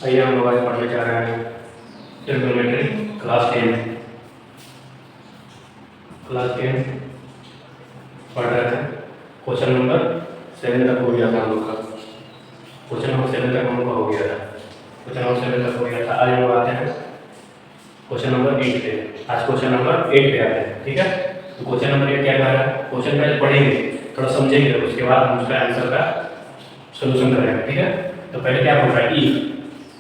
आइए हम लोग आज पढ़ने जा रहे हैं ट्रिग्नोमेट्री क्लास 10 पढ़ रहे थे। क्वेश्चन नंबर 7 तक हो गया था हम लोग का। क्वेश्चन नंबर 7 तक हम लोग का हो गया था। क्वेश्चन नंबर 7 तक हो गया था। आज हम लोग आते हैं क्वेश्चन नंबर 8 पे। आज क्वेश्चन नंबर 8 पे आते हैं, ठीक है। तो क्वेश्चन नंबर 8 क्या कह रहा है? क्वेश्चन पहले पढ़ेंगे, थोड़ा समझेंगे, उसके बाद हम उसका आंसर का सोल्यूशन करेंगे, ठीक है। तो पहले क्या बोल रहा है? ई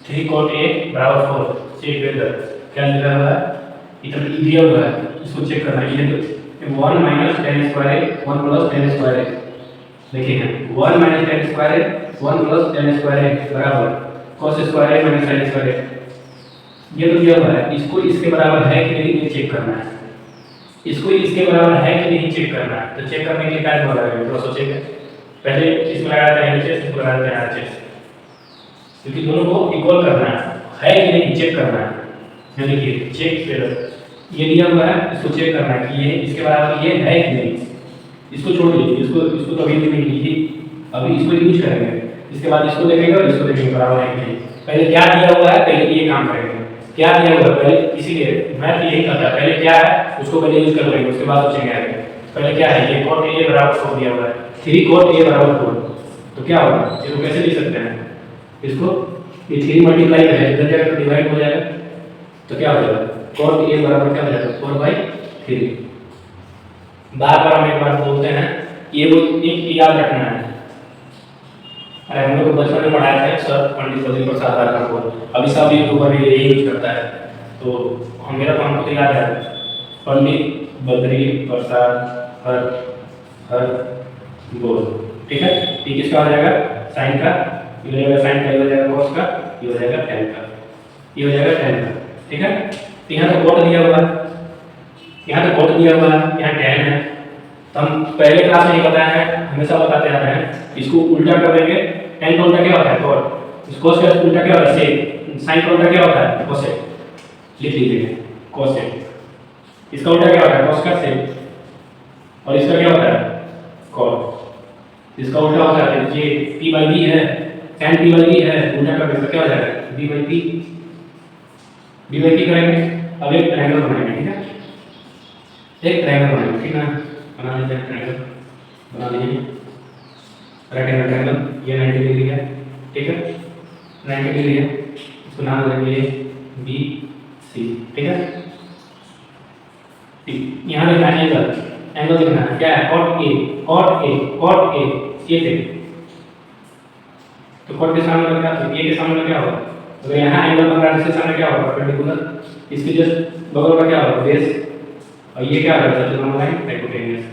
3 cot A बराबर 4 चेक वेदर क्या लिखा हुआ है? इतना ई दिया हुआ है, इसको चेक करना है। ये 1 माइनस tan स्क्वायर है 1 प्लस tan स्क्वायर है। देखिए 1 माइनस tan स्क्वायर है 1 प्लस tan स्क्वायर है बराबर cos स्क्वायर है माइनस sin स्क्वायर है। ये तो दिया हुआ है, इसको इसके बराबर है कि नहीं ये चेक करना है। इसको इसके बराबर है कि नहीं चेक करना है। तो चेक करने के लिए क्या बोला है? थोड़ा सोचेंगे। पहले इसमें लगाया था LHS, इसको लगाया था RHS, क्योंकि दोनों को इक्वल करना है कि नहीं चेक करना है। यानी कि चेक फिर ये दिया हुआ है, इसको चेक करना है कि ये इसके बराबर ये है कि नहीं। इसको छोड़ दीजिए, इसको तो अभी नहीं लीजिए, अभी इसको यूज करेंगे। इसके बाद इसको देखेंगे और इसको देखेंगे बराबर है कि नहीं। पहले क्या दिया हुआ है, पहले ये काम करेंगे। क्या दिया हुआ है पहले, इसीलिए मैथ यही करता है, पहले क्या है उसको पहले यूज कर लेंगे, उसके बाद सोचेंगे आगे। पहले क्या है? ये cot A बराबर 4 दिया हुआ है, 3 cot A बराबर 4। तो क्या होगा? इसको कैसे लिख सकते हैं? इसको ये 3 मल्टीप्लाई है, इधर जाकर तो डिवाइड हो जाएगा। तो क्या हो जाएगा? cot A बराबर क्या हो जाएगा? 4/3। बार बार हम एक बात बोलते हैं, ये वो एक याद रखना है। अरे हम लोग बचपन में पढ़ाए थे सर पंडित बद्री प्रसाद राठौर को, अभी सब यूट्यूबर भी यही यूज करता है। तो हम मेरा तो हमको तो याद है, पंडित बद्री प्रसाद हर हर बोल, ठीक है। ये किसका हो जाएगा? साइन का, ये हो जाएगा साइन का, ये हो जाएगा cos का, ये हो जाएगा tan का, ये हो जाएगा tan का, ठीक है। तो यहाँ तो cot दिया हुआ है, यहाँ तो cot दिया हुआ है, यहाँ tan है। तो हम पहले क्लास में ही बताया है, हमेशा बताते आ रहे हैं, इसको उल्टा कर देंगे। tan का उल्टा क्या होता है? cot। इस cos का उल्टा क्या होता है? sec। sin का उल्टा क्या होता है? cosec। लिख लीजिए cosec। इसका उल्टा क्या होता है? cos का sec। और इसका क्या होता है? cot। इसका उल्टा होता है ये p/b है, tan p/b है, उल्टा कर देंगे क्या हो जाएगा? b/p। b/p करेंगे। अब एक ट्रायंगल बनाएंगे, ठीक है। एक ट्रायंगल बनाएंगे, ठीक है। बना लीजिए ट्रायंगल, बना लीजिए राइट एंगल ट्रायंगल। ये 90 डिग्री है, ठीक है, 90 डिग्री है। इसको नाम देंगे BC, ठीक है। यहाँ लिखना है एंगल, एंगल लिखना है क्या है? cot A, cot A, cot A, ये देखिए। तो cot के सामने लगा तो A के सामने क्या होगा? तो यहाँ एंगल बन रहा है, इसके सामने क्या होगा? परपेंडिकुलर। इसके जस्ट बगल में क्या होगा? बेस। और ये क्या होगा? सबसे लाइन हाइपोटेन्यूस,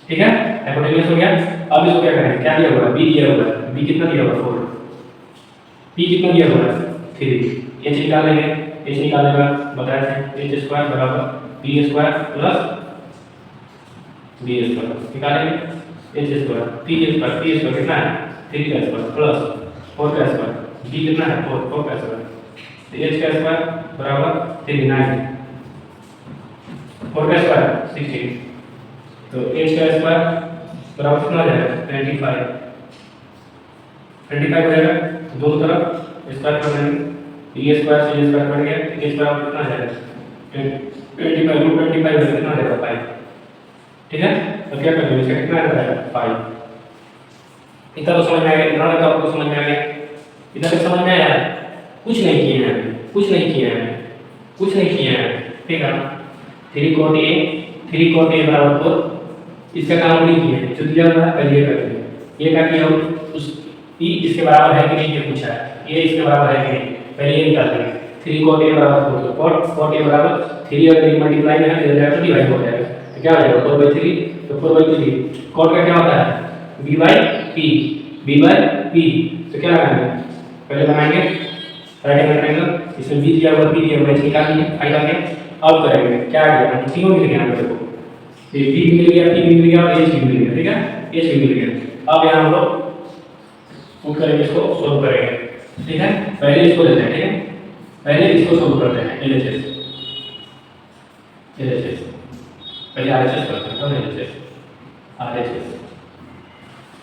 ठीक है। हाइपोटेन्यूस हो गया। अब इसको क्या करेंगे? क्या दिया हुआ है? B दिया हुआ है। B कितना दिया हुआ है? 4। P कितना दिया हुआ है? 3। h निकाल लेंगे, h निकालने का बताया था h स्क्वायर बराबर b square plus b square निकालेंगे। h स्क्वायर p स्क्वायर कितना है? 3 का स्क्वायर प्लस 4 का स्क्वायर, b कितना है? 4 का स्क्वायर। तो h का स्क्वायर बराबर 3 9, 4 का स्क्वायर 16। तो h का स्क्वायर बराबर कितना हो जाएगा? 25 हो जाएगा। तो दोनों तरफ स्क्वायर कर देंगे, ये स्क्वायर से ये स्क्वायर कर गया, h बराबर कितना आ जाएगा? 25 रूट 25 है, कितना आ जाएगा? 5, ठीक है। तो क्या कर देंगे? इसका कितना आ जाएगा? 5। इतना तो समझ में आ गया, इतना तक आपको समझ में आ गया, इतना तक समझ में आया? कुछ नहीं किए हैं, कुछ नहीं किए हैं, कुछ नहीं किए हैं, ठीक है। 3 cot A बराबर 4, इसका काम नहीं किया है, जो दिया हुआ है पहले ये कर देंगे। ये क्या किया उस P इसके बराबर है कि नहीं ये पूछा है, ये इसके बराबर है कि नहीं, पहले ये निकाल देंगे। 3 cot A बराबर 4, तो cot A बराबर 3 और 3 मल्टीप्लाई में है, इधर जाकर डिवाइड हो जाएगा। तो क्या हो जाएगा? 4/3। तो 4/3 cot का क्या होता है? b/p, b/p। तो क्या लगाएंगे? पहले बनाएंगे राइट एंगल ट्रायंगल, इसमें b दिया हुआ, p दिया हुआ, h निकाल लिए, फाइल आगे। अब करेंगे क्या आ गया? तीनों मिल गया हम लोग को, ये p भी मिल गया, p भी मिल गया और h भी मिल गया, ठीक है, h भी मिल गया। अब यहाँ हम लोग पुट करेंगे, इसको सोल्व करेंगे, ठीक है। पहले इसको लेते हैं, ठीक है, पहले इसको सोल्व करते हैं। LHS पहले RHS करते हैं, तब RHS।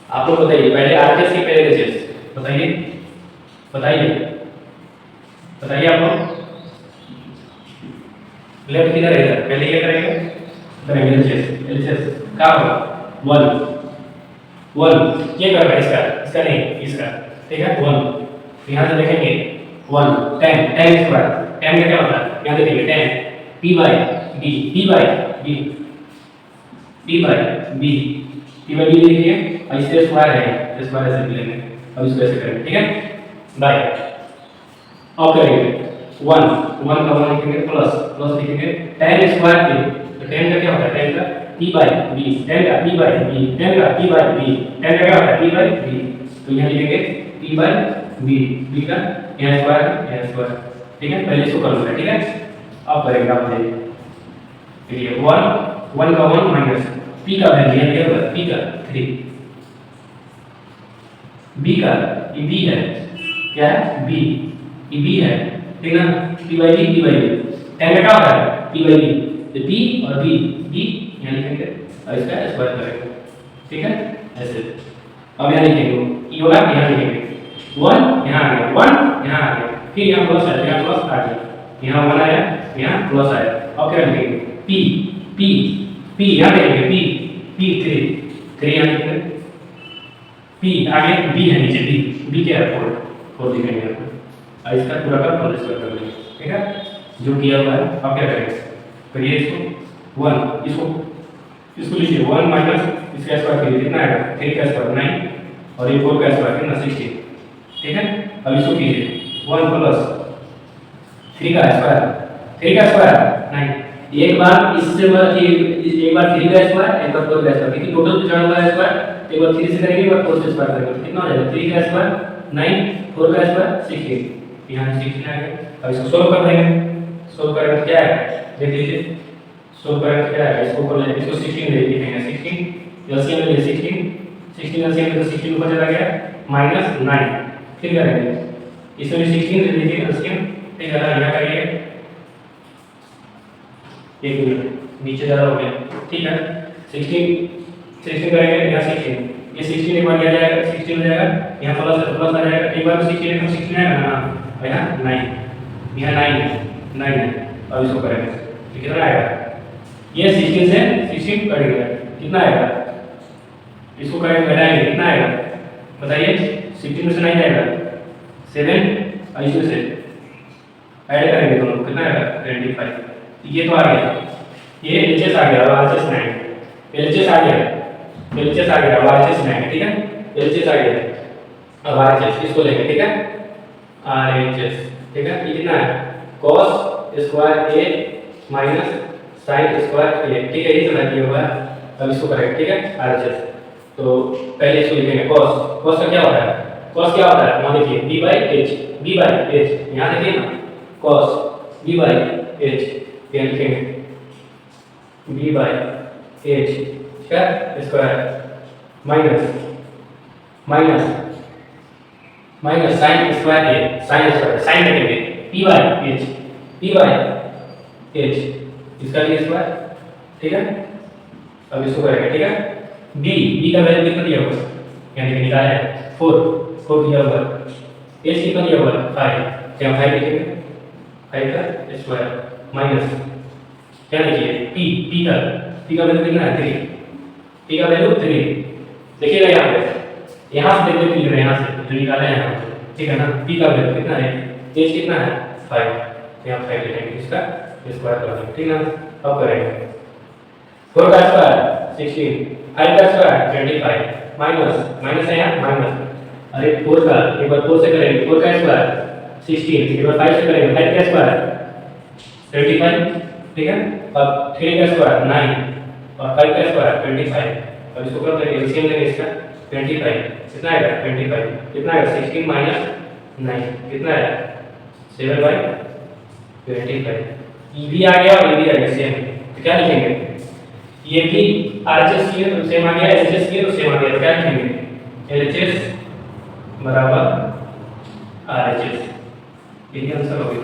आप लोग बताइए पहले RHS की पहले LHS बताइए, बताइए बताइए आप लोग, लेफ्ट किधर है? इधर पहले ये करेंगे, करेंगे एलसीएस क्या होगा 1 1 ये कर रहा है इसका, इसका नहीं इसका, ठीक है 1। यहाँ से देखेंगे 1 10 10 स्क्वायर, 10 का क्या होता है? यहाँ देखेंगे 10 p बाई b लिखिए और इससे स्क्वायर है, स्क्वायर ऐसे लिखेंगे, अब इसको ऐसे करेंगे, ठीक है बाय। अब करेंगे 1 का 1 लिखेंगे प्लस लिखेंगे 10 स्क्वायर के, तो 10 का क्या होता है? 10 का p बाई b, 10 का p बाई b, 10 का p बाई b, 10 का क्या होता है? p बाई b, तो यहाँ लिखेंगे p बाई b, b का यहाँ स्क्वायर, ठीक है। पहले इसको कर लूँगा, ठीक है। अब करेंगे आप देखिए 1 का 1 माइनस p का वैल्यू है क्या होगा? p का 3, b का ये b है, क्या है? b ये b है, ठीक है ना? p बाई b 10 का क्या होता है? p बाई b, तो p और b यहाँ लिखेंगे और इसका स्क्वायर करेंगे, ठीक है ऐसे। अब यहाँ लिखेंगे ये वाला, यहाँ लिखेंगे 1 यहाँ आ गया, 1 यहाँ आ गया, फिर यहाँ प्लस है, यहाँ प्लस आ गया, यहाँ 1 आया, यहाँ प्लस आया। अब क्या लिखेंगे? p यहाँ लिखेंगे p 3 यहाँ लिखेंगे, p आगे b है, नीचे b क्या है? 4 लिखेंगे यहाँ पर, और इसका पूरा का फुल स्क्वायर कर लेंगे, ठीक है जो किया हुआ है। अब क्या करेंगे? करिए इसको 1 इसको लीजिए 1 माइनस इसका स्क्वायर करिए, कितना आएगा? 3 का स्क्वायर 9 और ये 4 का स्क्वायर कितना? 16, ठीक है। अब इसको कीजिए 1 प्लस 3 का स्क्वायर 9, एक बार इससे एक बार 3 का स्क्वायर, एक बार 4 का स्क्वायर, क्योंकि टोटल जोड़ा हुआ है स्क्वायर, एक बार 3 से करेंगे, एक बार 4 से स्क्वायर करेंगे, कितना हो जाएगा? 3 का स्क्वायर 9, 4 का स्क्वायर 16, यहाँ 16 आ गया। अब इसको सोल्व कर देंगे, सोल्व करेंगे तो क्या आएगा? देख लीजिए सोल्व करेंगे तो क्या आएगा? इसको कर लेंगे, इसको 16 ले लिखेंगे, 16 एलसीएम ले 16 एलसीएम में तो 16 ऊपर चला गया माइनस 9, फिर करेंगे इसमें 16 ले लीजिए एलसीएम, ठीक है ना? यहाँ करिए 1 मिनट नीचे ज़्यादा हो गया, ठीक है 16 करेंगे, यहाँ 16 ये 16 एक बार लिया जाएगा, 16 हो जाएगा, यहाँ प्लस आ जाएगा, एक बार 16 आएगा ना, और यहाँ 9 है। अब इसको करेंगे तो कितना आएगा? ये 16 से 16 कट गया, कितना आएगा? इसको करेंगे घटाएंगे, कितना आएगा बताइए? 16 में से 9 जाएगा 7 और इसमें से ऐड करेंगे दोनों, कितना आएगा? 25। ये तो आ गया, ये एलएचएस आ गया, आरएचएस 9 एलएचएस आ गया, आरएचएस 9, ठीक है एलएचएस आ गया। अब आरएचएस इसको लेंगे, ठीक है आरएचएस, ठीक है ये कितना है? cos square a minus sin square a, ठीक है ये चला किया हुआ है। अब इसको करेंगे, ठीक है आरएचएस, तो पहले इसको लिखेंगे cos का क्या होता है? cos क्या होता है? मान लीजिए b बाई h, यहाँ देखिए ना cos b बाई h, ये लिखेंगे b बाई h क्या square minus sin square a, sin लिखेंगे p बाई h इसका भी स्क्वायर, ठीक है। अब इसको करेंगे, ठीक है b का वैल्यू कितना दिया हुआ है? यानी कि निकाला है 4 दिया हुआ है, h कितना दिया हुआ है? 5, क्या 5 लिखेंगे 5 का स्क्वायर माइनस क्या लिखिए p का वैल्यू कितना है? 3, p का वैल्यू 3 देखिएगा यहाँ से देखते हैं, यहाँ से जो निकाले हैं यहाँ, ठीक है ना। p का वैल्यू कितना है? h कितना है? 5, यहाँ 5 लिखेंगे, इसका स्क्वायर करेंगे, ठीक है ना। अब करेंगे 4 का स्क्वायर 16, 5 का स्क्वायर 25 माइनस है यहाँ माइनस, अरे 4 का एक बार 4 से करेंगे, 4 का स्क्वायर 16, एक बार 5 से करेंगे, 5 का स्क्वायर 25, ठीक है। अब 3 का स्क्वायर 9 और 5 का स्क्वायर 25। अब इसको कर देंगे, एलसीएम लेंगे इसका 25, कितना आएगा? 25 कितना आएगा? 16 माइनस 9 कितना आएगा? 7/25। ये भी आ गया और ये भी आ गया सेम, तो क्या लिखेंगे? ये भी आरएचएस किए तो सेम आ गया, एलएचएस किए तो सेम आ गया, तो क्या लिखेंगे? एलएचएस बराबर आरएचएस, यही आंसर हो गया।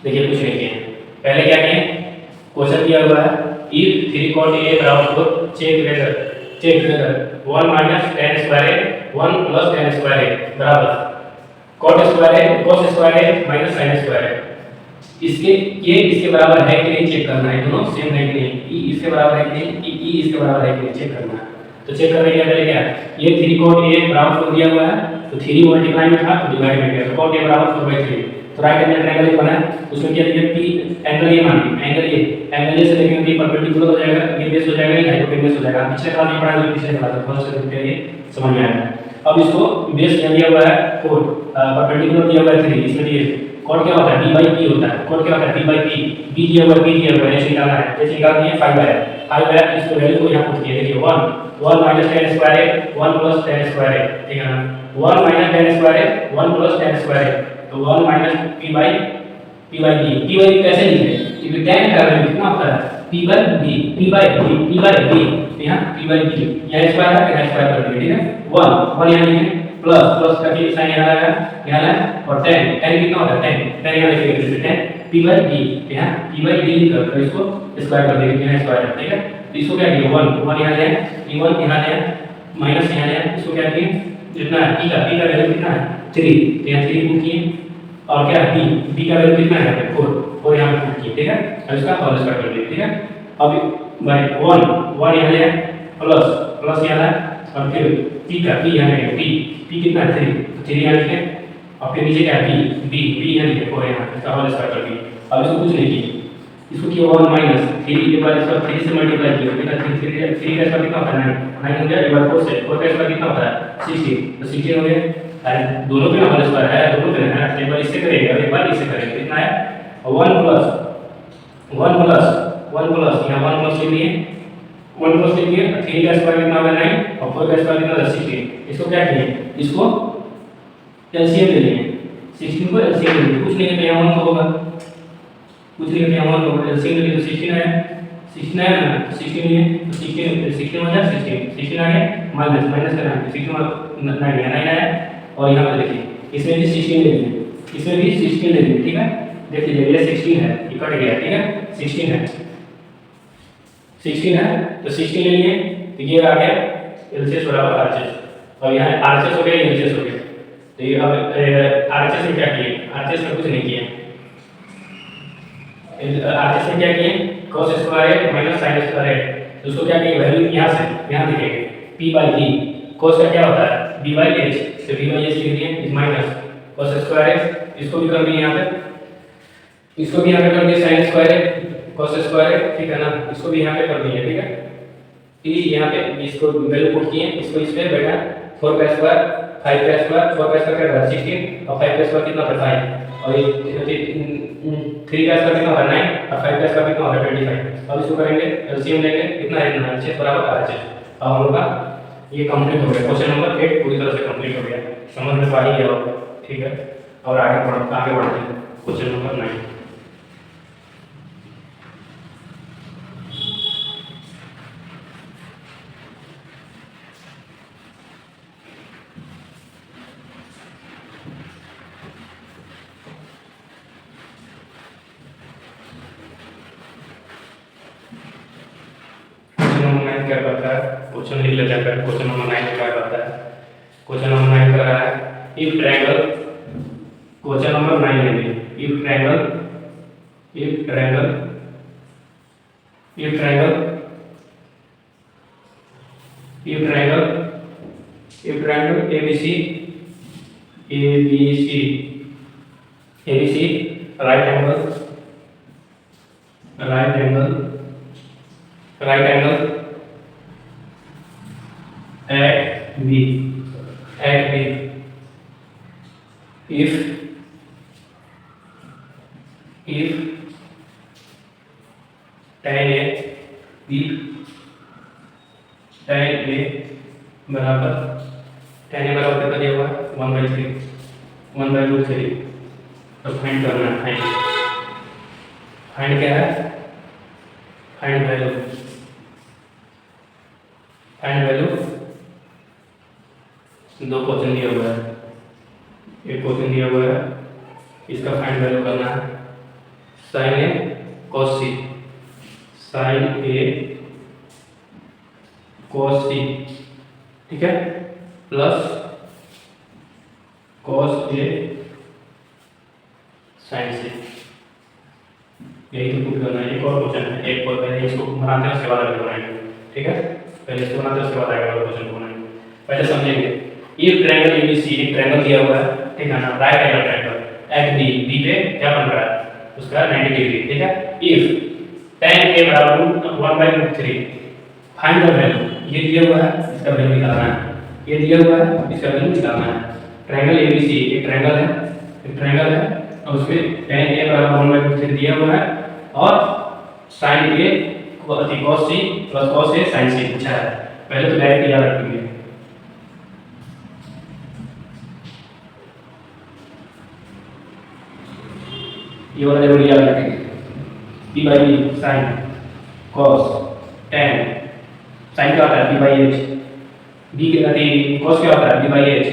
देखिए कुछ नहीं किए, पहले क्या किए? क्वेश्चन दिया हुआ है if 3 cot a बराबर 4, चेक लेकर 1 minus tan square a 1 plus tan square a बराबर कॉट स्क्वायर है, कॉस स्क्वायर है माइनस साइन स्क्वायर है। ये इसके बराबर है कि नहीं चेक करना है, दोनों सेम है कि नहीं, ई इसके बराबर है कि नहीं, ई इसके बराबर है कि नहीं चेक करना है। तो चेक करने के लिए पहले क्या है, ये 3 cot a बराबर 4 दिया हुआ है, तो 3 मल्टीप्लाई में था तो डिवाइड में गया, तो cot a बराबर 4/3। तो राइट एंगल ट्रायंगल ये बना है, उसमें क्या दिया, p एंगल ये मानिए, एंगल ये से लेके ये परपेंडिकुलर हो जाएगा, ये बेस हो जाएगा, ये हाइपोटेन्यूज हो जाएगा। पिछले क्लास में पढ़ा है, पिछले क्लास में बहुत से ये समझ में आया। अब इसको बेस दिया हुआ है 4, परपेंडिकुलर दिया हुआ है 3, इसमें ये कॉट क्या होता है, d by p होता है, कॉट क्या होता है, d by p, b दिया हुआ है, ऐसे निकालना है, जैसे निकाल दिए 5 है, इसको वैल्यू को यहां पुट किया, देखिए 1 माइनस tan स्क्वायर है 1 प्लस tan स्क्वायर है, ठीक है ना, 1 माइनस tan स्क्वायर है 1 प्लस tan स्क्वायर है, तो 1 माइनस p by d कैसे लिखें, क्योंकि tan का वैल्यू कितना होता है, p by d, यहाँ p by d यहाँ स्क्वायर है, यहाँ स्क्वायर कर दिया, ठीक है, 1 यहाँ लिखें, प्लस का के साइन यहाँ है, और tan कितना होता है, tan यहाँ लिखेंगे, tan p by d, यहाँ p by d लिखकर तो इसको स्क्वायर कर देंगे, यहाँ स्क्वायर है, ठीक है। तो इसको क्या किया, 1 यहाँ ले, e1 यहाँ ले, माइनस यहाँ ले, इसको क्या किए, जितना है p का वैल्यू कितना है 3, तो यहाँ 3 पुट किए, और क्या है b का वैल्यू कितना है 4, और यहाँ पुट किए, ठीक है। अब इसका होल स्क्वायर कर दिए, ठीक है। अब भाई 1 यहाँ ले, प्लस यहाँ ले, और फिर p यहाँ ले, p कितना है 3, तो 3 यहाँ लिखे, और फिर नीचे क्या है b यहाँ लिखे, और यहाँ इसका होल स्क्वायर कर दिए। अब इसको कुछ नहीं किया, इसको किया 1 माइनस 3 के बाद इसका 3 से मल्टीप्लाई किया, कितना 3 का स्क्वायर कितना होता है 9 हो गया, एक बार 4 से 4 का स्क्वायर कितना होता है 16, तो 16 हो गया, अरे दोनों पे होल स्क्वायर है, दोनों पे है, एक बार इससे करेंगे और एक बार इससे करेंगे, कितना है 1 प्लस यहाँ 1 प्लस ले लिए, 1 प्लस ले लिए, 3 का स्क्वायर कितना होगा 9, और 4 का स्क्वायर कितना होगा 16। इसको क्या किए, इसको एलसीएम ले लिए, 16 को एलसीएम ले लिए, कुछ नहीं है तो यहाँ 1 होगा, कुछ नहीं है तो यहाँ 1 होगा, एलसीएम ले लिए तो 16 है, 16 है ना, 16 है तो 16 हो जाए, 16 आ गया, माइनस करना है, 16 9 आया, और यहाँ पे देखिए इसमें भी 16 ले लिए, इसमें भी 16 ले लिए, ठीक है। देख लीजिए ये 16 है, ये कट गया, ठीक है, 16 है तो 16 ले लिए, तो ये आ गया एलसीएस बराबर आरएचएस, और यहाँ आरएचएस हो गया, एलसीएस हो गया। तो ये अब आरएचएस में क्या किए, आरएचएस में कुछ नहीं किया, आरएचएस में क्या किए, cos स्क्वायर है माइनस sin स्क्वायर है, तो उसको क्या किए, वैल्यू यहाँ लिखेंगे, p by d, cos का क्या होता है b by h, तो b by h लिख दिए, इस माइनस cos स्क्वायर है, इसको भी कर दिए यहाँ पे, इसको भी यहाँ पे कर दिए sin स्क्वायर है, cos स्क्वायर है, ठीक है ना, इसको भी यहाँ पे कर दिए, ठीक है। यहाँ पे इसको वैल्यू पुट किए, इसको इस पे बैठा 4 का स्क्वायर 5 का स्क्वायर, 4 का स्क्वायर क्या होता है 16, और 5 का स्क्वायर कितना होता है 5, और ये 3 का स्क्वायर कितना होता है 9, और 5 का स्क्वायर कितना होता है 25। अब इसको करेंगे एलसीएम लेंगे, कितना है 6 बराबर आरएचएस। अब हम लोग का ये कंप्लीट हो गया, क्वेश्चन नंबर 8 पूरी तरह से कंप्लीट हो गया, समझ में पा ही गया होगा, ठीक है। और आगे बढ़ते हैं क्वेश्चन नंबर 9। क्या करता है, क्वेश्चन लिख लेते हैं पहले। क्वेश्चन नंबर 9 क्या करता है, क्वेश्चन नंबर 9 कर रहा है, इफ ट्रायंगल, क्वेश्चन नंबर 9 है, if triangle ABC right angle at B if tan A बराबर tan A बराबर कितना दिया हुआ है 1/3 तो फाइंड करना है, फाइंड क्या है, फाइंड वैल्यू दो क्वेश्चन दिया हुआ है, एक क्वेश्चन दिया हुआ है, इसका फाइंड वैल्यू करना है, sin A cos C, sin A cos C, ठीक है, प्लस cos A साइन से। यही तो प्रूफ करना है। एक और क्वेश्चन है, एक और पहले इसको बनाते हैं उसके बाद आगे बनाएंगे, ठीक है। पहले इसको बनाते हैं उसके बाद आगे वाला क्वेश्चन को बनाएंगे। पहले समझेंगे ये ट्रायंगल एबीसी, एक ट्रायंगल दिया हुआ है, ठीक है ना, right angle triangle at B, B पे क्या बन रहा है उसका 90 डिग्री, ठीक है। इफ tan a बराबर 1/√3 फाइंड द वैल्यू, ये दिया हुआ है, इसका वैल्यू निकालना है, ये दिया हुआ है, इसका वैल्यू निकालना है। ट्रायंगल एबीसी एक ट्रायंगल है, एक ट्रायंगल है और उसमें tan a बराबर 1/√3 दिया हुआ है और sin a cos c plus cos a sin c पूछा है। पहले तो डायरेक्ट याद रखेंगे, ये वाला जरूर याद रखेंगे, p by b sin cos tan, sin क्या होता है p बाई h, b के अति cos क्या होता है p बाई h,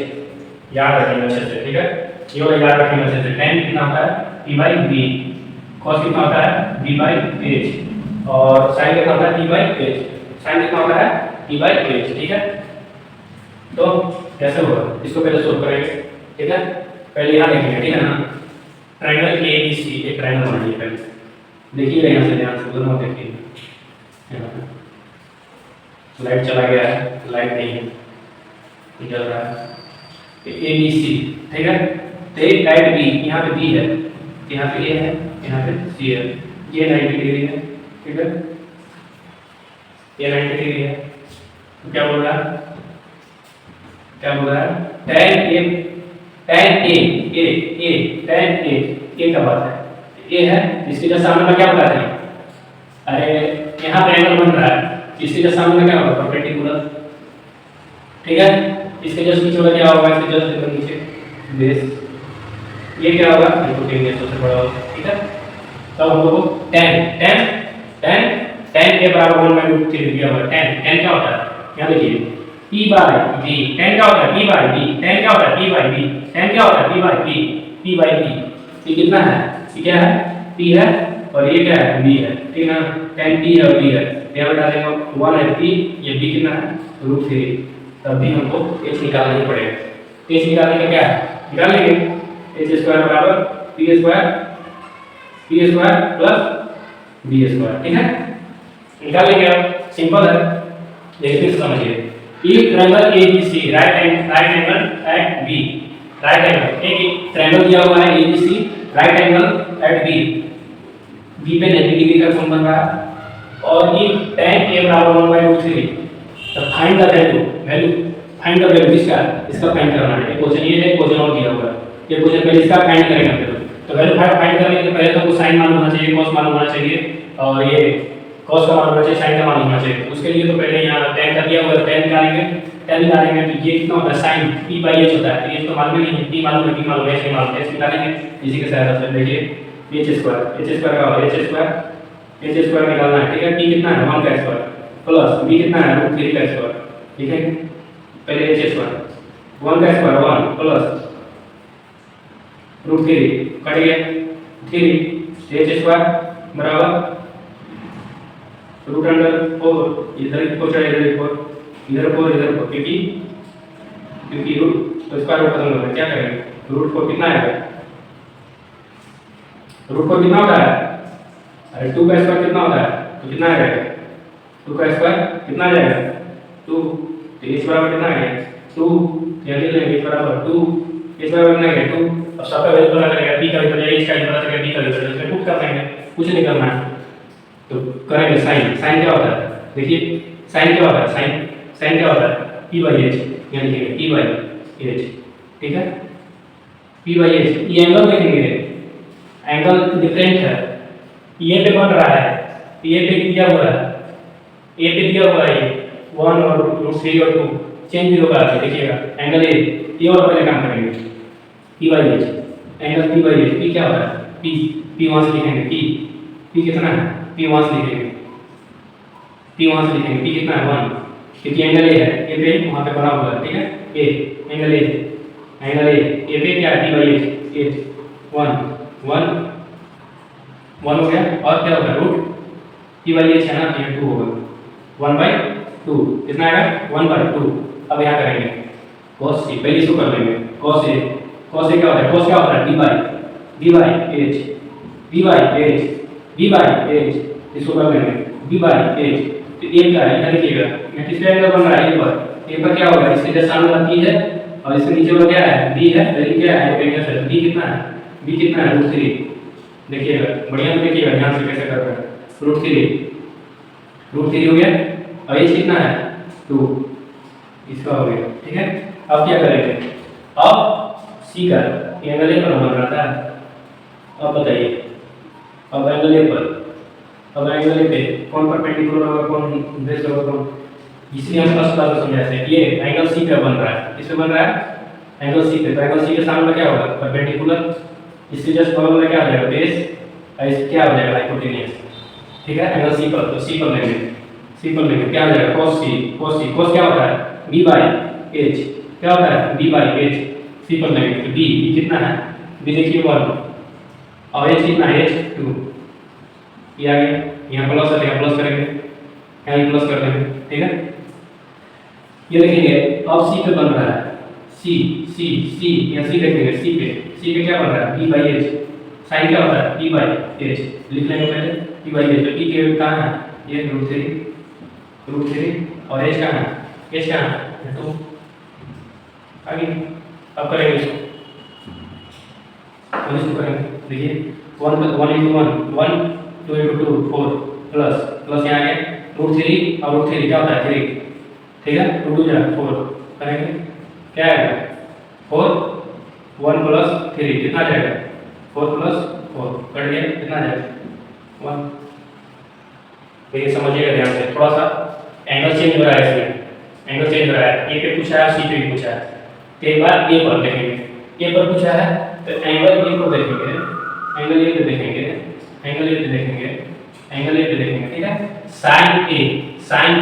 याद रखेंगे अच्छे से, ठीक है। ये वाला याद रखेंगे अच्छे से। tan कितना होता है p बाई b, cos कितना होता है b बाई h और sin कितना होता है p बाई h, sin कितना होता है p बाई h, ठीक है। तो कैसे होगा इसको पहले सोल्व करेंगे, ठीक है। पहले यहाँ देखेंगे, ठीक है ना, ट्रायंगल एबीसी एक ट्रायंगल बनाइए पहले, देखिए यहाँ से ध्यान से, दोनों देखिए, लाइट चला गया है, लाइट नहीं है, जल रहा है, एबीसी, ठीक है। तो एक लाइट बी, यहाँ पे बी है, यहाँ पे ए है, यहाँ पे सी है, ये 90 डिग्री है, ठीक है, ये 90 डिग्री है। तो क्या बोल रहा है, क्या बोल रहा है, tan a, tan a का बात है, a है, इसके जस्ट सामने का क्या बताते हैं, अरे यहाँ पे एंगल बन रहा है, इसके जस्ट सामने का क्या होगा परपेंडिकुलर, ठीक है। इसके जस्ट नीचे वाला क्या होगा, इसके जस्ट नीचे बेस, ये क्या होगा हाइपोटेन्यूज सबसे बड़ा होगा, ठीक है। तब हम लोग को tan a बराबर 1/√3 दिया हुआ है। tan क्या होता है, यहाँ देखिए p बाय b, tan क्या होता है p बाय b, tan क्या होता है p बाय b, tan क्या होता है p by b, p by b, ये कितना है, ये क्या है p है और ये क्या है b है, ठीक है। tan p है और b है, यहाँ बता देंगे 1 है p, ये b कितना है √3, तब भी हमको h निकालना ही पड़ेगा। h निकालने का क्या है, निकाल लेंगे h स्क्वायर बराबर p square plus b square, ठीक है, निकाल लेंगे। अब सिंपल है, देखिए समझिए, एक triangle ABC right angle at B, right angle, एक ट्रायंगल दिया हुआ है ABC right angle at B, B पे 90 डिग्री का कोण बन रहा है और ये tan a बराबर 1/√3, तो find the find the value इसका फाइंड करना है। क्वेश्चन ये है, क्वेश्चन और दिया हुआ है, ये क्वेश्चन पहले इसका फाइंड करेंगे फिर। तो वैल्यू फाइंड करने के पहले तो हमको sin मालूम होना चाहिए, cos मालूम होना चाहिए और ये cos का मालूम होना चाहिए, sin का मालूम होना चाहिए। उसके लिए तो पहले यहाँ tan का दिया हुआ है, tan निकालेंगे, तो ये कितना होता है sin p बाई h होता है, तो ये तो मालूम नहीं है, p मालूम है, p मालूम है, h मालूम है, h निकालेंगे इसी के सहायता से। देखिए h स्क्वायर का होगा h स्क्वायर निकालना है, ठीक है। p कितना है 1 का स्क्वायर प्लस b कितना है √3 का स्क्वायर, ठीक है। पहले h स्क्वायर 1 का स्क्वायर 1 प्लस √3 कट गया 3, h स्क्वायर बराबर √4, इधर 4 इधर 4 क्योंकि रूट तो स्क्वायर रूट खत्म हो गया, क्या करेंगे, √4 कितना आएगा, √4 कितना होता है, अरे 2 का स्क्वायर कितना होता है, तो कितना आएगा 2 का स्क्वायर कितना आ जाएगा 2, तो h बराबर कितना आएगा 2, जल्दी लेंगे h बराबर 2, h बराबर कितना आएगा 2। अब सबका वैल्यू पता करेगा, p का वैल्यू h का वैल्यू पता करेगा, b का वैल्यू इसमें पुट कर देंगे, कुछ नहीं करना है। तो करेंगे sin क्या होता है, देखिए sin क्या होता है, sin क्या होता है p बाई h, यहाँ लिखेंगे p बाई h, ठीक है, p बाई h। ये एंगल देखेंगे, एंगल डिफरेंट है, ये पे बन रहा है, ये पे दिया हुआ है, ए पे दिया हुआ है 1 और 3 और 2 चेंज भी होगा, देखिएगा एंगल ये और पहले काम करेंगे p by h, angle p by h, p क्या होता है p वहाँ से लिखेंगे, p कितना है p वहाँ से लिखेंगे, p कितना है 1, क्योंकि एंगल ए है, ए पे वहाँ पे बना हुआ है, ठीक है, ए एंगल ए पे क्या है p बाई h 1 हो गया और क्या होगा रूट p बाई h है ना, ये 2 होगा 1/2, कितना आएगा 1/2। अब यहाँ करेंगे cos c, पहले इसको कर लेंगे cos a क्या होता है, cos क्या होता है p by B by H, B by H, B by H, इसको कर लेंगे बी बाई एच। तो ए क्या है, इधर देखिएगा ये किसका एंगल बन रहा है, ए पर क्या होगा, इसके जस्ट सामने वाला पी है और इसके नीचे वाला क्या है, बी है, तो ये क्या है हाइपोटेन्यूज है। बी कितना है, बी कितना है √3। देखिएगा बढ़िया से देखिएगा ध्यान से कैसे कर रहे हैं, √3 हो गया और एच कितना है 2, इसका हो गया। ठीक है, अब क्या करेंगे, अब सी का एंगल ए पर बन रहा था। अब बताइए, अब एंगल ए पर, अब एंगल ए पे कौन परपेंडिकुलर होगा, कौन बेस होगा, कौन, इसलिए हम फर्स्ट क्लास में समझाते हैं। ये एंगल सी पे बन रहा है, किस पे बन रहा है, एंगल सी पे। तो एंगल सी के सामने क्या होगा, परपेंडिकुलर, इससे जस्ट बगल में क्या आ जाएगा, बेस, और इस क्या हो जाएगा हाइपोटेन्यूज। ठीक है, एंगल सी पर, तो सी पर लेंगे, सी पर लेंगे क्या आ जाएगा, cos सी, cos सी, cos क्या होता है b बाई एच, क्या होता है b बाई एच, सी पर लेंगे तो b कितना है, b देखिए 1 और h कितना है, h 2, ये आ गया, यहाँ प्लस है, यहाँ प्लस करेंगे, यहाँ प्लस कर देंगे। ठीक है, ये देखेंगे अब सी पे बन रहा है, सी सी सी, यहाँ सी देखेंगे, सी पे क्या बन रहा है b बाई एच, साइन क्या होता है p बाई एच, लिख लेंगे पहले p बाई एच। तो p के कहाँ है, ये √3 और h कहाँ है, h कहाँ है 2। आगे अब करेंगे इसको, करेंगे, देखिए 1 into 1 2 into 2 4 प्लस यहाँ आ गया √3 और √3 क्या होता है 3। ठीक है, 2 2 जा 4 करेंगे, क्या आएगा 4 1 प्लस 3 कितना आ जाएगा 4 प्लस 4 कट गया, कितना आ जाएगा 1। तो ये समझिएगा ध्यान से, थोड़ा सा एंगल चेंज हो रहा है इसमें, एंगल चेंज हो रहा है, ए पे पूछा है सी पे भी पूछा है। तो एक बार ए पर देखेंगे, ए पर पूछा है तो एंगल ए को देखेंगे, एंगल ए पे देखेंगे, एंगल ए पे देखेंगे, एंगल ए पे देखेंगे। ठीक है, साइन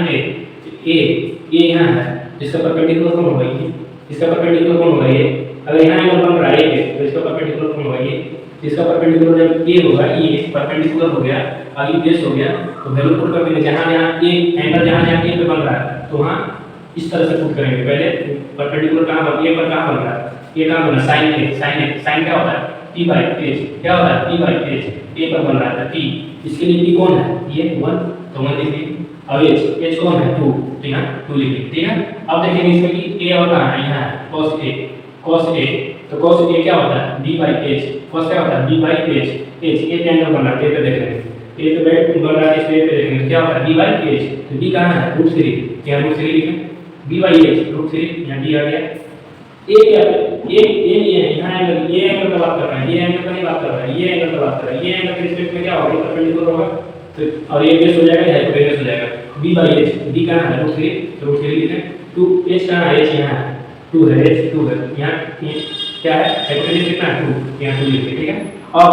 ए यहाँ है, जिसका परपेंडिकुलर कौन होगा ये, इसका परपेंडिकुलर कौन होगा ये, अगर यहाँ एंगल बन रहा है ए तो इसका परपेंडिकुलर कौन होगा ये, इसका परपेंडिकुलर जब ए होगा, ये परपेंडिकुलर हो गया, आगे बेस हो गया, तो वैल्यू पुट करके जहाँ ए एंगल जहाँ ए पे बन रहा है तो वहाँ इस तरह से पुट करेंगे। पहले परपेंडिकुलर कहाँ बन, ए पर कहाँ बन रहा है, ये कहाँ बन रहा है साइन क्या होता है p बाई एच, क्या होता है p बाई एच, ए पर बन रहा था p, इसके लिए p कौन है ये 1, तो 1 लिखिए, अब h कौन है 2, तो यहाँ 2 लिखिए। ठीक है, अब देखेंगे इसमें कि a और कहाँ है, यहाँ है cos a, तो cos a क्या होता है b बाई एच, cos क्या होता है b बाई एच, h एक एंगल बन रहा है, ए पे देख रहे हैं, ए पे बैठ बन रहा है, इसमें पे देखेंगे क्या होता है b बाई एच, तो b कहाँ है √3, यहाँ √3 लिखें, b बाई एच √3, यहाँ d आ गया। ए क्या ये यहाँ एंगल, ये एंगल का बात कर रहा है, ये एंगल का नहीं बात कर रहा है, ये एंगल का बात कर रहा है, ये एंगल के रिस्पेक्ट में क्या होगा परपेंडिकुलर होगा, तो और ये बेस हो जाएगा, हाइपोटेन्यूज हो जाएगा। b बाई एच, b कहाँ है √3 लिखें, 2 h कहाँ है, h यहाँ है 2 है, h 2 है, यहाँ क्या है हाइपोटेन्यूज कितना है 2, यहाँ 2 लिखिए। ठीक है, अब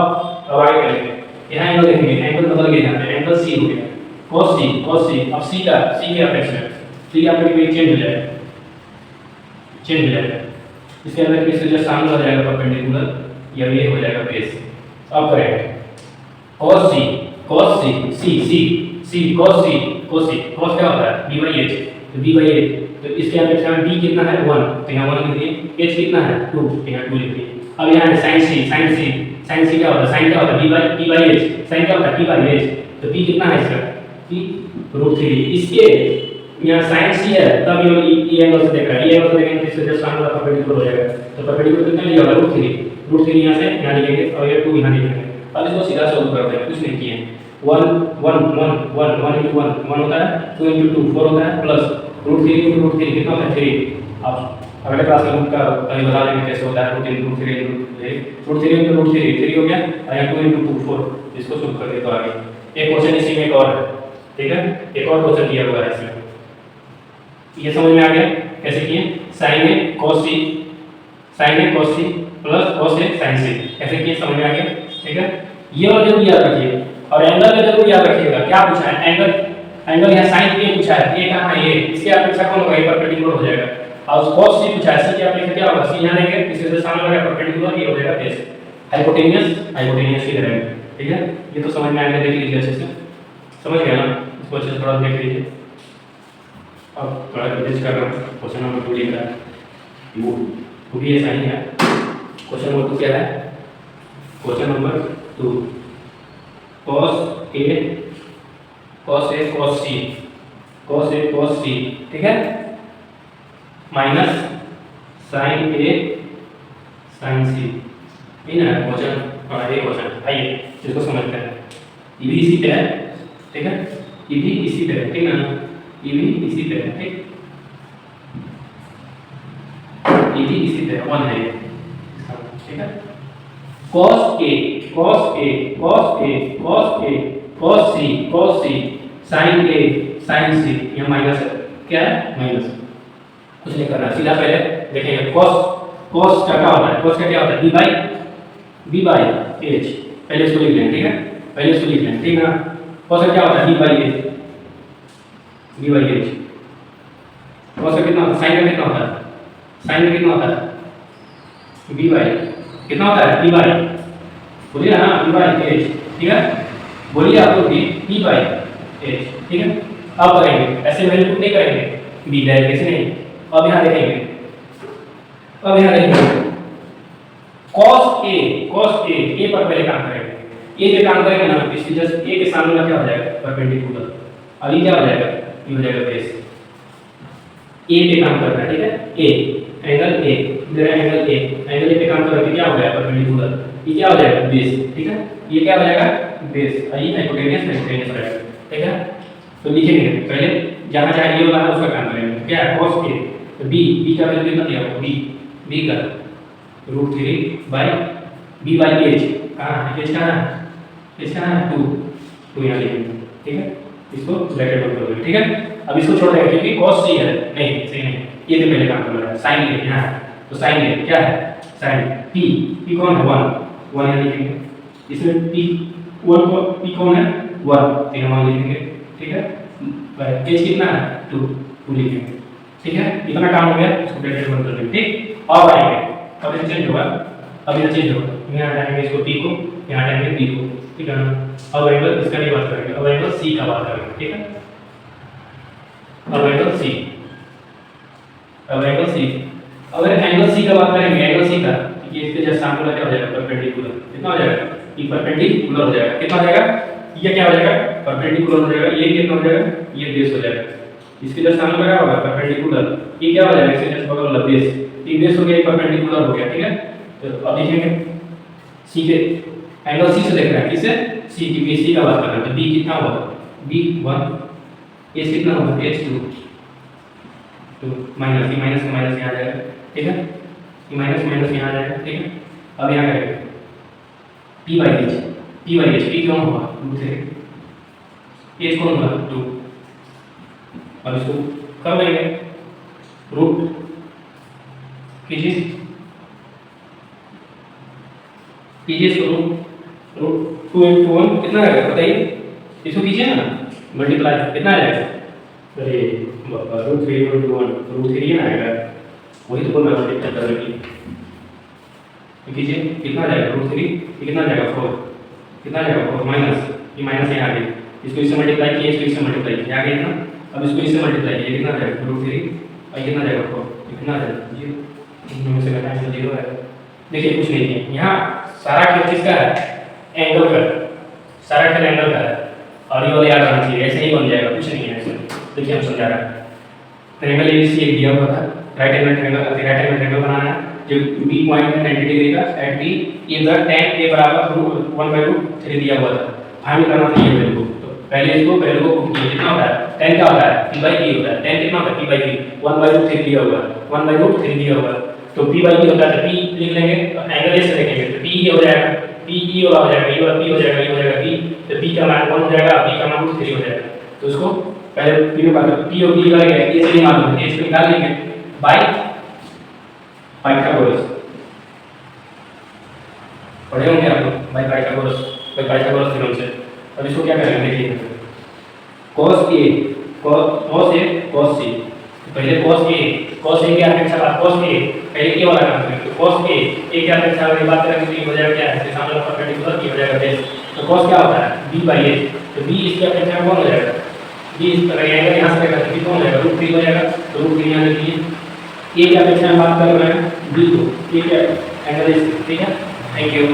आगे करेंगे, यहाँ एंगल देखेंगे, एंगल बदल गया, यहाँ पे एंगल c हो गया, cos c, अब c के अपेक्ष में c आपका चेंज हो जाएगा, इसके अंदर किससे जो सामने हो जाएगा परपेंडिकुलर, या ये हो जाएगा बेस। अब करेंगे cos cos क्या होता है b बाई एच, तो b बाई एच, तो इसके अपेक्षा में b कितना है 1, तो यहाँ 1 लिख दिए, h कितना है 2, तो यहाँ 2 लिख दिए। अब यहाँ है sin c क्या होता है, sin क्या होता है b बाई एच, sin क्या होता है p बाई एच, तो p कितना है इसका p √3, इसके यहाँ sin c है, तब ये एंगल से देख रहा है, ये एंगल से देखेंगे तो इससे जस्ट सामने वाला परपेंडिकुलर हो जाएगा, तो परपेंडिकुलर कितना लिया होगा √3 यहाँ से यहाँ लिखेंगे और ये 2 यहाँ लिखेंगे। अब इसको सीधा सॉल्व करते हैं, कुछ नहीं किए, 1 into 1 होता है, 2 into 2 4 होता है, प्लस √3 into √3 कितना होता है 3। अब अगले क्लास में उनका कहीं बता देंगे कैसे होता है, √3 into √3 3 हो गया, और यहाँ 2 into 2 4, इसको सॉल्व करके तो आगे एक क्वेश्चन इसी में एक और है। ठीक है, एक और क्वेश्चन दिया हुआ है इसमें, ये समझ में आ गया कैसे किए, sin a cos c plus cos a sin c, कैसे किए समझ में आ गया। ठीक है, ये और जरूर याद रखिए, और एंगल का जरूर याद रखिएगा, क्या पूछा है एंगल यहाँ sin a पूछा है, a कहाँ है, ये इसके अपेक्षा कौन होगा, ये परपेंडिकुलर हो जाएगा, और cos c पूछा है, c के अपेक्षा क्या होगा, c यहाँ लेंगे, इसके से सामने वाला परपेंडिकुलर, ये हो जाएगा बेस, हाइपोटेन्यूज की तरह। ठीक है, ये तो समझ में आ गया, देख लीजिए अच्छे से, समझ गया ना, इसको अच्छे से थोड़ा देख लीजिए। अब थोड़ा रिवाइज कर रहा हूँ, क्वेश्चन नंबर 2 लिख रहा है, वो भी ऐसा ही है। क्वेश्चन नंबर 2 क्या है, question number 2, cos A cos C cos C, ठीक है, minus sin A sin C, ये ना क्वेश्चन। हाँ ये क्वेश्चन, आइए इसको समझते हैं। ये भी इसी पे है, ठीक है, ये भी इसी पे है, ठीक ना, ये भी इसी पे है, ठीक, ये भी इसी पे 1 है, ठीक है। cos A cos A cos A cos A cos C sin A sin C, ये माइनस है, क्या है, माइनस, कुछ नहीं करना, सीधा पहले देखेंगे cos का क्या होता है, cos का क्या होता है, b by h, पहले इसको लिख लें, ठीक है, पहले इसको लिख लें, ठीक है। cos का क्या होता है, b by h, cos का कितना होता है, sin का कितना होता है, sin का कितना होता है, b by कितना होता है, b by, बोलिए ना, b by h, ठीक है, बोलिए आप लोग भी b by h, ठीक है। अब करेंगे ऐसे वैल्यू पुट नहीं करेंगे, b डायरेक्ट कैसे नहीं, अब यहाँ देखेंगे, अब यहाँ देखेंगे cos A पर पहले काम करेंगे, A पे काम करेंगे ना, इसलिए जस्ट A के सामने का क्या हो जाएगा, परपेंडिकुलर, अब ये क्या हो जाएगा, ये हो जाएगा बेस, A पे काम करना है, ठीक है, A एंगल A, इधर एंगल A पे काम करके क्या हो जाएगा, परपेंडिकुलर, ये क्या हो जाएगा, बेस, ठीक है, ये क्या हो जाएगा, बेस, ये हाइपोटेन्यूस हो जाएगा, ठीक है। तो लिखेंगे पहले जहां जहां ये वाला उसका काम करेंगे, क्या है, cos A, तो b का वैल्यू कितना दिया हुआ, b का √3 बाय b बाय h, कहाँ h कहाँ है, h कहाँ है, 2 यहाँ लिखेंगे, ठीक है, इसको ब्रैकेट में कर दो, ठीक है। अब इसको छोड़ देंगे क्योंकि cos सही है, नहीं सही नहीं, ये तो पहले काम कर रहा है, sin A यहाँ है, तो sin A क्या है, sin p कौन है, 1 यहाँ लिखेंगे, इसमें p कौन है, 1, तो यहाँ लिखेंगे, ठीक है, h कितना है, 2 लिखेंगे, ठीक है। इतना काम हो गया, इसको ब्रैकेट में कर देंगे, ठीक। अब आएंगे, अब ये चेंज होगा, अब ये चेंज होगा, यहाँ हटाएंगे इसको p को, यहाँ हटाएंगे p को, ठीक है ना। अब एंगल इसका नहीं बात करेंगे, अब एंगल c का बात करेंगे, ठीक है, अब एंगल c, अब एंगल c, अगर एंगल c का बात करेंगे, एंगल c का, ये इसके जस्ट सामने वाला क्या हो जाएगा, परपेंडिकुलर, कितना हो जाएगा, ये परपेंडिकुलर हो जाएगा, कितना हो जाएगा, ये क्या हो जाएगा, परपेंडिकुलर हो जाएगा, ये कितना हो जाएगा, ये बेस हो जाएगा, इसके जस्ट सामने वाला क्या होगा, परपेंडिकुलर, ये क्या हो जाएगा, इसके जस्ट बगल वाला बेस, ये बेस हो गया, ये परपेंडिकुलर हो गया, ठीक है। तो अब देखेंगे c के एंगल c से देख रहे हैं, किससे, c की bc का बात कर रहे हैं, तो b कितना होगा, b1, h कितना होगा, h2, तो माइनस का माइनस यहाँ आ जाएगा, ठीक है, ये माइनस यहाँ आ जाएगा, ठीक है। अब यहाँ करेंगे p by h, p क्यों होगा, 2 से h कौन होगा, 2, अब इसको कर लेंगे, रूट कीजिए इसको, रूट 2 into 1 कितना आएगा बताइए, इसको कीजिए ना मल्टीप्लाई, कितना आ जाएगा, अरे √3 into 1, √3 ना आएगा, वही तो बोल रहा हूँ चैप्टर में, तो कीजिए कितना आ जाएगा, √3, ये कितना आ जाएगा, 4, कितना आ जाएगा, 4 माइनस, ये माइनस यहाँ आ गया, इसको इससे मल्टीप्लाई किए, इसको इससे मल्टीप्लाई किया, आ गया ना, अब इसको इससे मल्टीप्लाई किया, कितना आ जाएगा, √3, और कितना आ जाएगा, 4, कितना आ जाएगा, 0, इनमें से घटाएं तो 0 आएगा। देखिए कुछ नहीं है, यहाँ सारा खेल किसका है, एंगल का, सारा खेल एंगल का है, और ये वाला याद रखना चाहिए, ऐसे ही बन जाएगा, कुछ नहीं है इसमें। देखिए हम समझा रहे हैं, ट्रायंगल एबीसी एक दिया हुआ था, राइट एंगल ट्रायंगल बनाना है, जो बी पॉइंट है 90 डिग्री का, एट बी इधर tan a बराबर 1/√3 दिया हुआ था, फाइंड करना था ये वैल्यू को, तो पहले को कितना होता है, tan क्या होता है, p by q होता है, tan कितना होता है, p by q, 1/√3 दिया हुआ है, 1/√3 दिया हुआ है, तो p by q होता है, p लिख लेंगे, एंगल ऐसे लिखेंगे, तो p ये हो जाएगा, p e हो जाएगा, ये वाला p हो जाएगा, ये हो जाएगा p, तो p का मान 1 हो जाएगा, p का मान √3 हो जाएगा, तो इसको पहले p में बात p और p करेंगे, ये से मालूम है, इसको निकाल लेंगे बाय पाइथागोरस, पढ़े होंगे आप लोग, बाय पाइथागोरस थ्योरम से। अब इसको क्या करेंगे, देखिए cos a cos c, पहले cos a के अपेक्षा cos a, पहले के वाला काम करेंगे, तो cos a के अपेक्षा अगर बात करेंगे तो ये हो जाएगा क्या है, सामने वाला परपेंडिकुलर, ये हो जाएगा बेस, तो cos क्या होता है, b by h, तो b इसके अपेक्षा कौन हो जाएगा, b इस तरह एंगल यहाँ से रहेगा, तो कौन हो जाएगा, √3 हो जाएगा, तो √3 यहाँ लिखिए, a की अपेक्षा में बात कर रहे हैं b को, ठीक है, एंगल इस, ठीक है, थैंक यू।